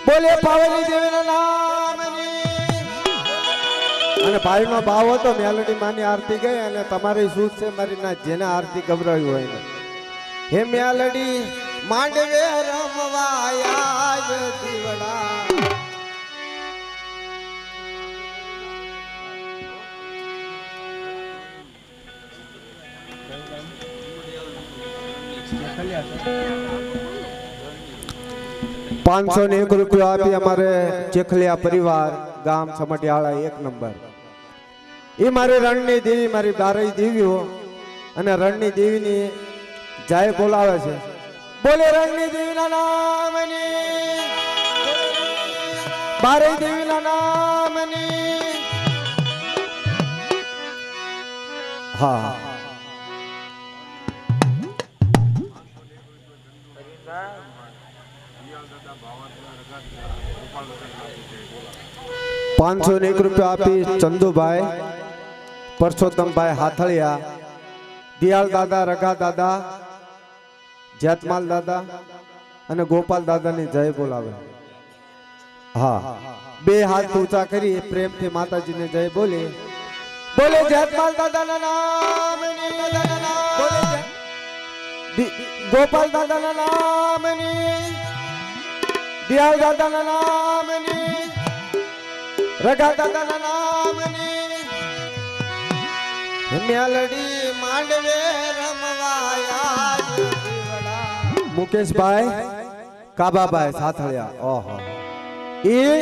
બોલે પાવેલી દેવીના નામની અને ભાઈનો ભાવ હતો મેલડી માની આરતી ગઈ અને તમારી સૂઝ છે મારી ના જેને આરતી ગભરાયું હોય ને હે મેલડી માંડવે રમવાયા દીવડા ₹501 આપી અમારે ચેખલિયા પરિવાર ગામ સમટિયાળા 1 નંબર એ મારી રણની દેવી મારી બારઈ દેવીઓ અને રણની દેવીની જાય બોલાવે છે બોલે રણની દેવીના નામની બારઈ દેવીના નામની હા ₹501 આપી ચંદુભાઈ પરસોત્તમભાઈ હાથળિયા દિયાળ દાદા રગા દાદા જેતમાલ દાદા અને ગોપાલ દાદાની જય બોલાવે હા બે હાથ ઊંચા કરી પ્રેમથી માતાજીને જય બોલે બોલે જેતમાલ દાદાના નામની બોલે ગોપાલ દાદાના નામની દિયાળ દાદાના નામની રગા દાદાના નામની મેલડી માંડવે રમવાયા મુકેશભાઈ કાબાભાઈ સાથળિયા ઓહો ઈ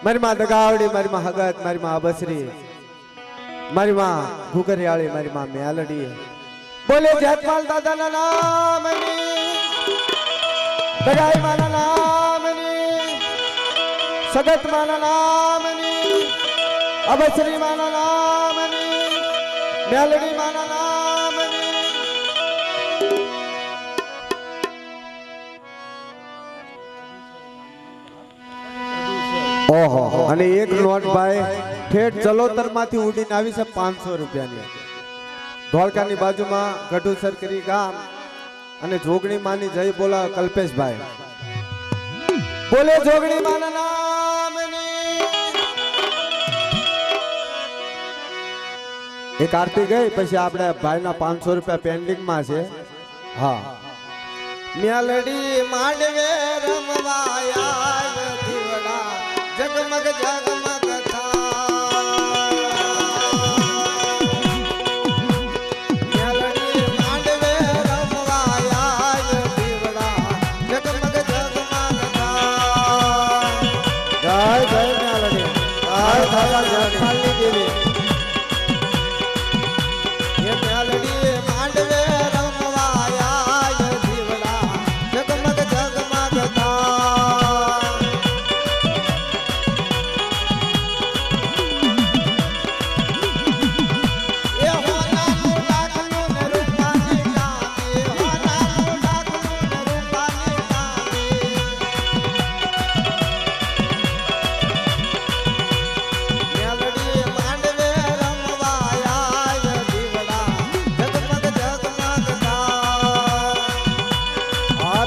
મારી માં દગાવડી મારી માં હગત મારી માં અબસરી મારી માં ઘુકરિયાળી મારી માં મેલડી બોલે જેતમાલ દાદાના નામની દગાઈ માના નામની સગત માના નામની અબસરી માના નામની મેલડી માના નામની ઓહો અને એક નોટ ભાઈ ઠેઠ જલોતર માંથી ઉડીને આવી છે ₹500 ની ધોળકાની બાજુમાં ગઢુ સરકરી ગામ અને જોગણી માની જય બોલા કલ્પેશભાઈ બોલે જોગણી માના નામની એક આરતી ગઈ પછી આપણે ભાઈના ₹500 પેન્ડિંગ માં છે હા મેલડી માંડવે રમવાયા દીવડા જગમગ જગમગ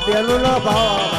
બેલુનો ભાવ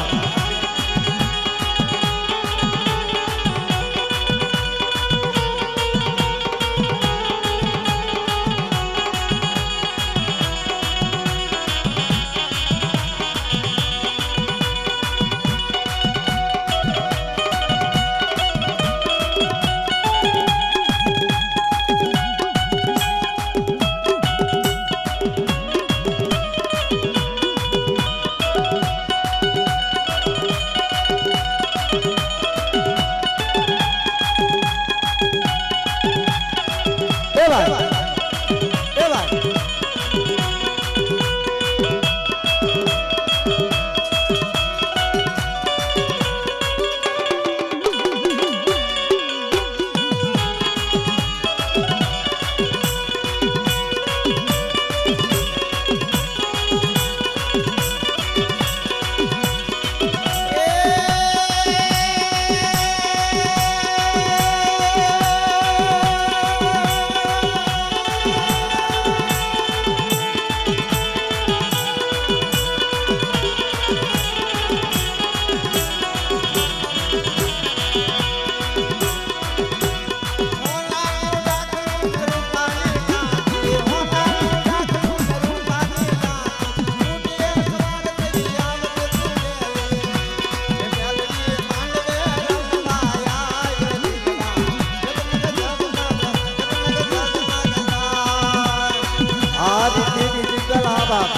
બાપ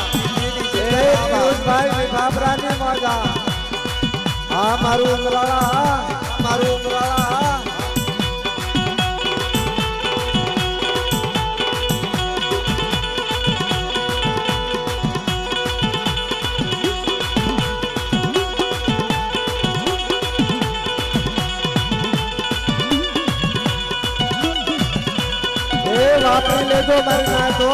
ભાઈ બાબરાની મજા આ મારું ઉમરાળા મારું ઉમરાળા વાપરી લેજો મારી ના તો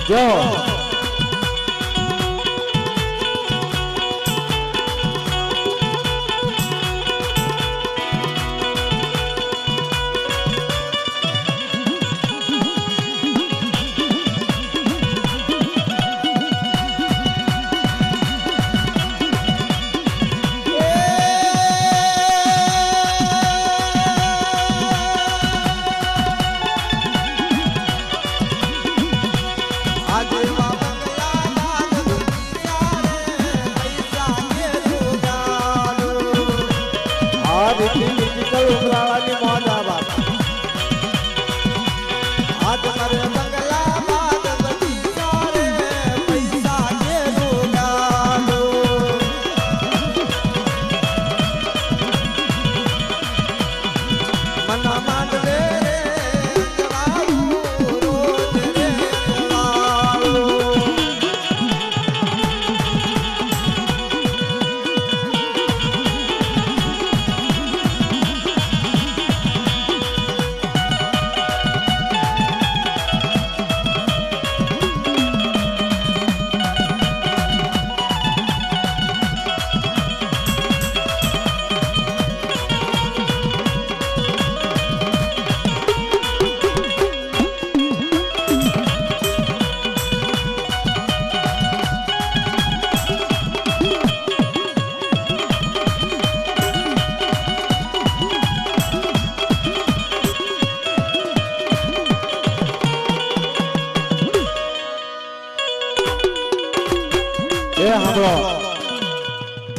જો ઉમરાળાની મોજા બાપ આજ મારે બંગલા બાદ બધી સારે પૈસા કે રોગાલો મના માંડવે રે જવાળું રોજ રે જવાળું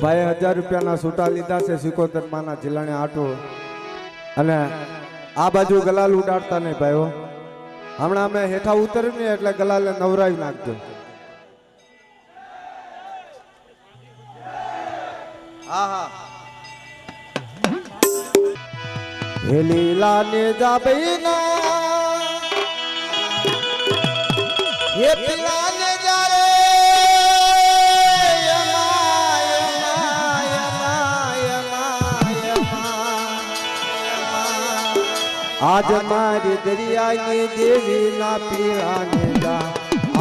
ભાઈ 1000 રૂપિયાના સૂટા લીધા છે સિકોતર માના જિલ્લાને આટો અને આ બાજુ ગલાલ ઉડાડતા નહીં ભાઈઓ હમણાં અમે હેઠા ઉતર્યું ને એટલે ગલાલે નવરાવી નાખજો હા હા હે લીલા ને જાબઈના હે પીલા ને જારે आज मारी दरिया की देवी ना पीराने जा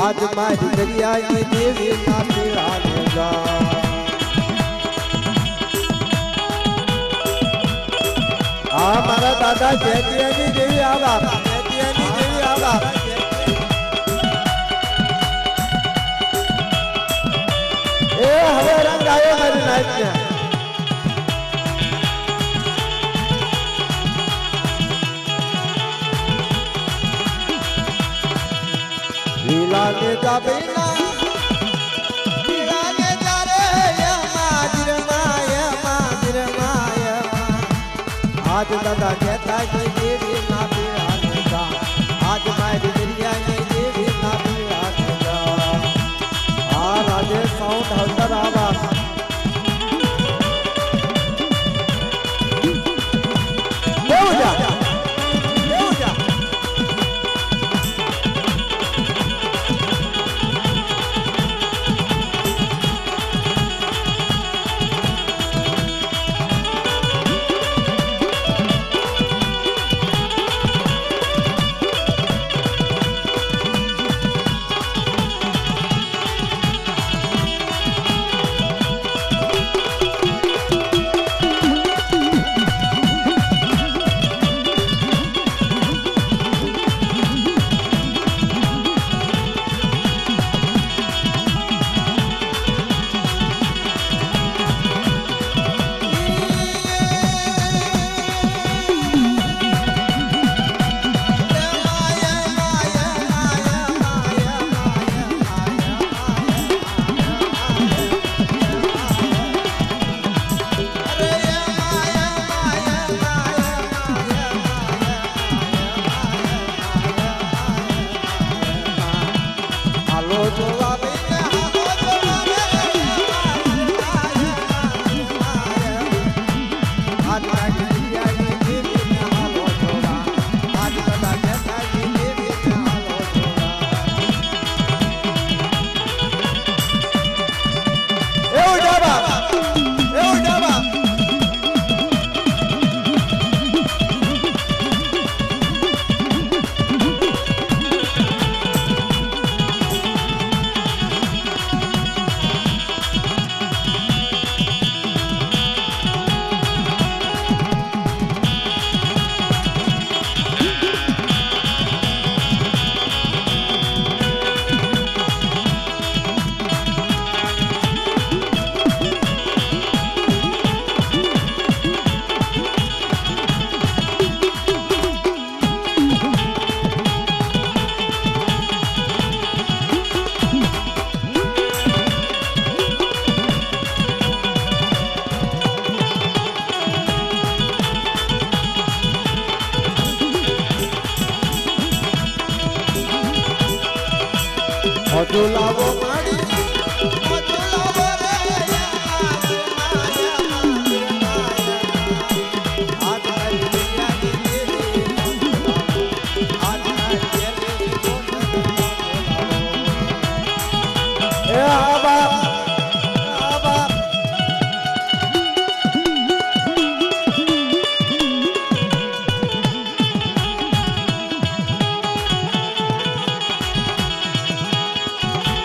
आज मारी दरिया की देवी ना पीराने जा आ मारा दादा जैतियानी देवी आवा जैतियानी देवी आवा ए હવે રંગ આવ્યો મારી નાઈટ ને લીલા ને જાબેના લીલા ને જારે માજર માય આજ દાદા કહેતા કે દેવી ના પીરાને જા આજ મારી દરિયા ને દેવી ના પીરાને જા આ રાજે સાઉન્ડ હલદર આવા દેવ જા હજુ લાવો માડી હજુ લાવો રે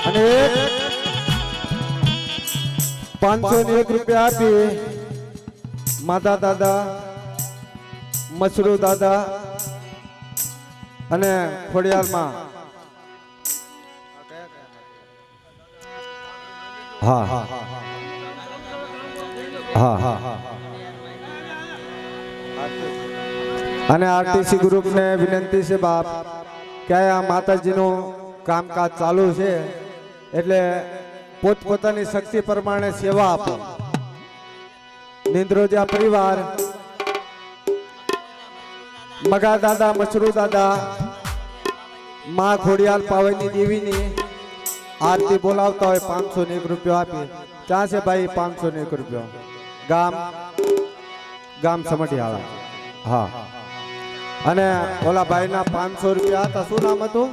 અને 501 રૂપિયા આપી માતા દાદા મસરૂ દાદા અને ખોડિયારમાં હા હા હા અને આરટીસી ગ્રુપને વિનંતી છે બાપ કે આ માતાજીનું કામકાજ ચાલુ છે એટલે પોતપોતાની શક્તિ પ્રમાણે સેવા આપો. નિંદ્રોજા પરિવાર મગા દાદા મસરૂ દાદા માં ખોડિયાલ પાવની દેવીની આરતી બોલાવતા હોય 501 રૂપિયો આપી. ક્યાં છે ભાઈ 501 રૂપિયો? ગામ સમઢિયાળા. હા અને ઓલા ભાઈના 500 રૂપિયા હતા. શું નામ હતું?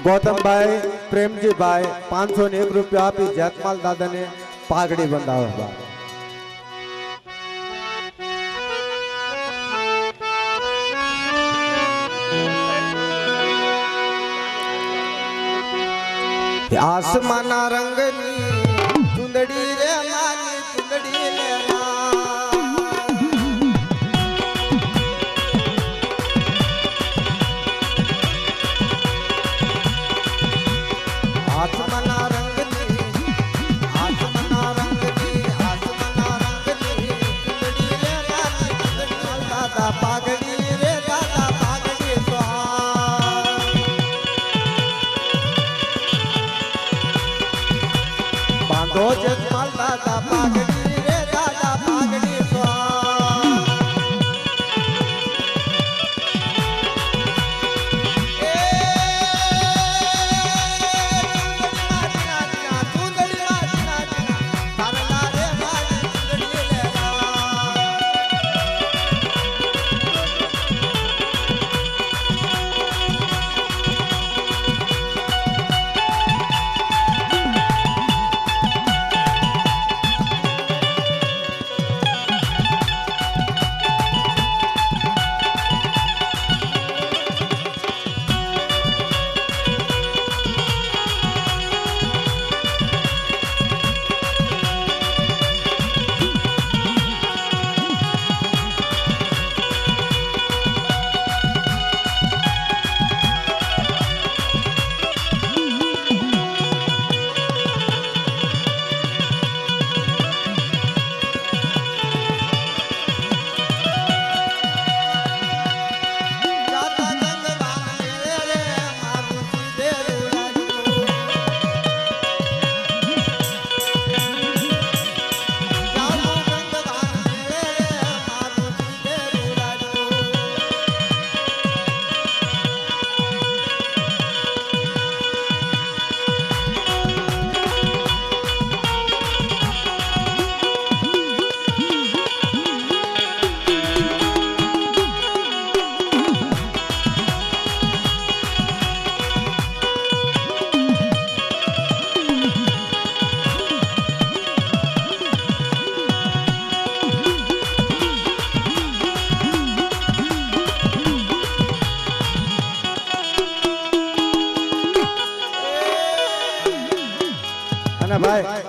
ગૌતમભાઈ પ્રેમજીભાઈ 501 રૂપિયા આપી જેતમાલ દાદાને પાઘડી બંધાવે. આસમાના રંગની ચુંદડી રે માની ચુંદડી લે આસમાના રંગની ચુંદડી રે માની ચુંદડી દાદા પાઘડી રે દાદા પાઘડી બાંધો જેતમાલ દાદા પાઘડી રે દાદા પાઘડી ભાઈ